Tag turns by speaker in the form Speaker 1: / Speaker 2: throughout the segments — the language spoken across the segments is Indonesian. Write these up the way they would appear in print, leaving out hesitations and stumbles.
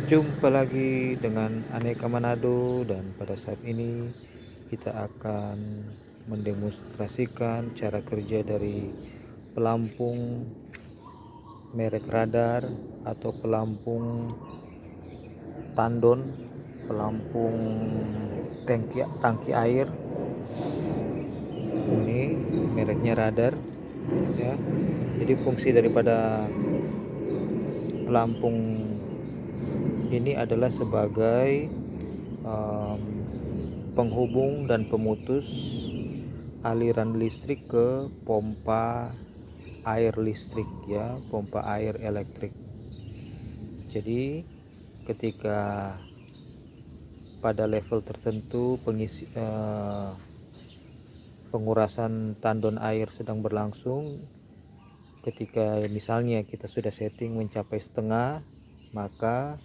Speaker 1: Jumpa lagi dengan Aneka Manado, dan pada saat ini kita akan mendemonstrasikan cara kerja dari pelampung merek Radar atau pelampung tandon, pelampung tangki air. Ini mereknya Radar ya. Jadi fungsi daripada pelampung ini adalah sebagai penghubung dan pemutus aliran listrik ke pompa air listrik ya, pompa air elektrik. Jadi ketika pada level tertentu pengurasan tandon air sedang berlangsung, ketika misalnya kita sudah setting mencapai setengah, maka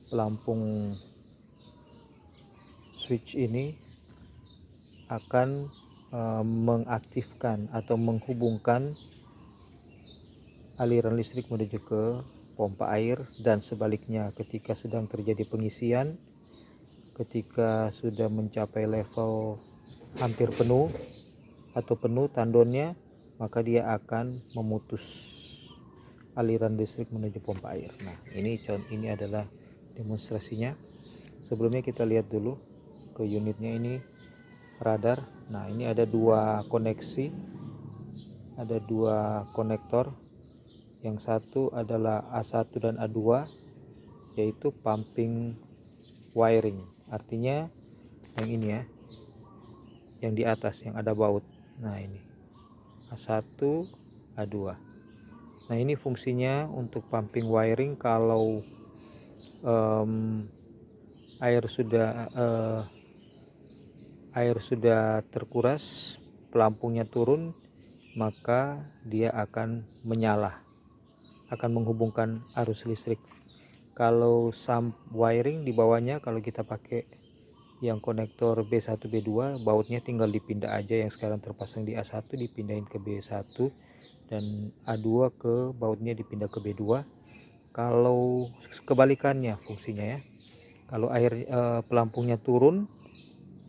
Speaker 1: pelampung switch ini akan mengaktifkan atau menghubungkan aliran listrik menuju ke pompa air, dan sebaliknya ketika sedang terjadi pengisian, ketika sudah mencapai level hampir penuh atau penuh tandonnya, maka dia akan memutus aliran listrik menuju pompa air. Nah, ini adalah demonstrasinya. Sebelumnya kita lihat dulu ke unitnya, ini Radar. Nah, ini ada dua koneksi, ada dua konektor. Yang satu adalah A1 dan A2, yaitu pumping wiring. Artinya yang ini ya, yang di atas yang ada baut. Nah, ini A1, A2. Nah, ini fungsinya untuk pumping wiring. Kalau air sudah terkuras, pelampungnya turun, maka dia akan menyala, akan menghubungkan arus listrik. Kalau sump wiring di bawahnya, kalau kita pakai yang konektor B1 B2, bautnya tinggal dipindah aja. Yang sekarang terpasang di A1 dipindahin ke B1, dan A2 ke bautnya dipindah ke B2. Kalau kebalikannya fungsinya ya, kalau pelampungnya turun,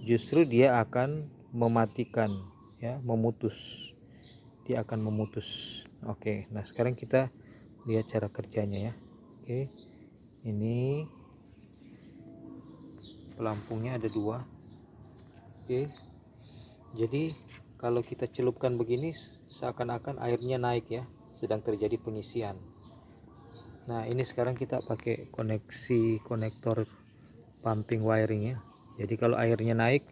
Speaker 1: justru dia akan mematikan ya, memutus. Dia akan memutus. Oke, nah sekarang kita lihat cara kerjanya ya. Oke, ini pelampungnya ada dua. Oke, jadi kalau kita celupkan begini, seakan-akan airnya naik ya, sedang terjadi pengisian. Nah, ini sekarang kita pakai konektor pumping wiring ya. Jadi kalau airnya naik,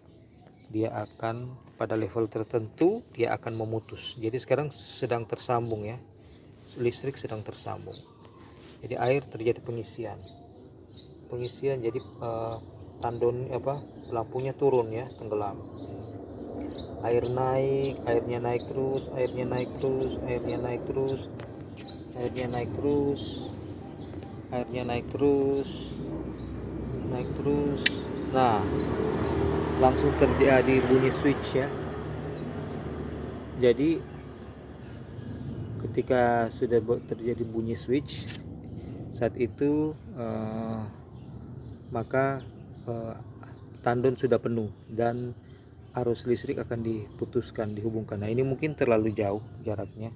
Speaker 1: dia akan pada level tertentu dia akan memutus. Jadi sekarang sedang tersambung ya, listrik sedang tersambung. Jadi air terjadi pengisian. Jadi pelampungnya turun ya, tenggelam. Airnya naik terus, airnya naik terus, airnya naik terus, airnya naik terus, airnya naik terus, naik terus. Nah, langsung terjadi bunyi switch ya. Jadi ketika sudah terjadi bunyi switch, saat itu maka tandon sudah penuh dan arus listrik akan diputuskan, dihubungkan. Nah, ini mungkin terlalu jauh jaraknya,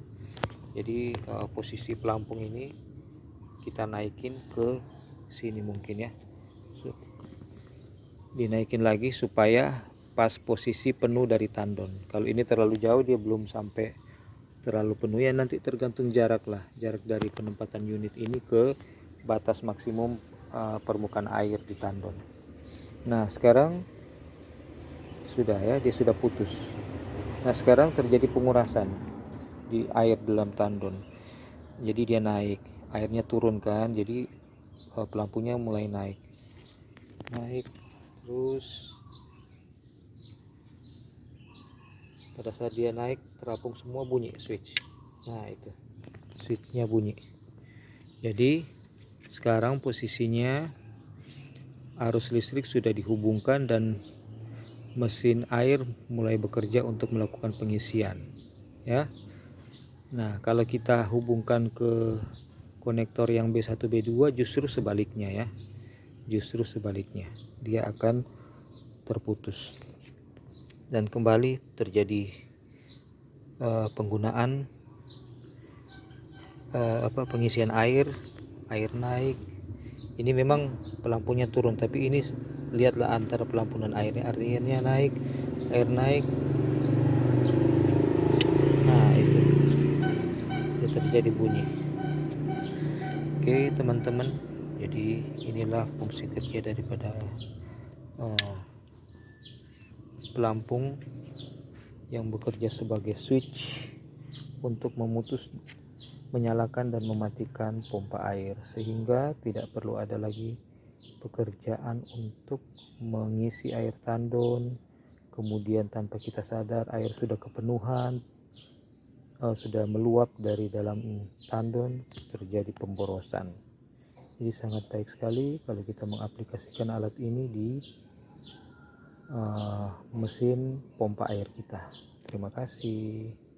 Speaker 1: jadi posisi pelampung ini kita naikin ke sini mungkin ya, dinaikin lagi supaya pas posisi penuh dari tandon. Kalau ini terlalu jauh, dia belum sampai terlalu penuh ya, nanti tergantung jarak dari penempatan unit ini ke batas maksimum permukaan air di tandon. Nah, sekarang sudah ya, dia sudah putus. Nah, sekarang terjadi pengurasan di air dalam tandon. Jadi dia naik, airnya turun kan, jadi pelampungnya mulai naik terus. Pada saat dia naik, terapung semua, bunyi switch. Nah, itu switchnya bunyi. Jadi sekarang posisinya arus listrik sudah dihubungkan dan mesin air mulai bekerja untuk melakukan pengisian ya. Nah, kalau kita hubungkan ke konektor yang B1 B2 justru sebaliknya ya, justru sebaliknya dia akan terputus dan kembali terjadi penggunaan pengisian air naik. Ini memang pelampunya turun, tapi ini lihatlah antara pelampunan airnya naik, air naik. Nah itu terjadi bunyi. Oke teman-teman, jadi inilah fungsi kerja daripada pelampung yang bekerja sebagai switch untuk menyalakan dan mematikan pompa air, sehingga tidak perlu ada lagi pekerjaan untuk mengisi air tandon, kemudian tanpa kita sadar air sudah kepenuhan, sudah meluap dari dalam tandon, terjadi pemborosan. Jadi sangat baik sekali kalau kita mengaplikasikan alat ini di mesin pompa air kita. Terima kasih.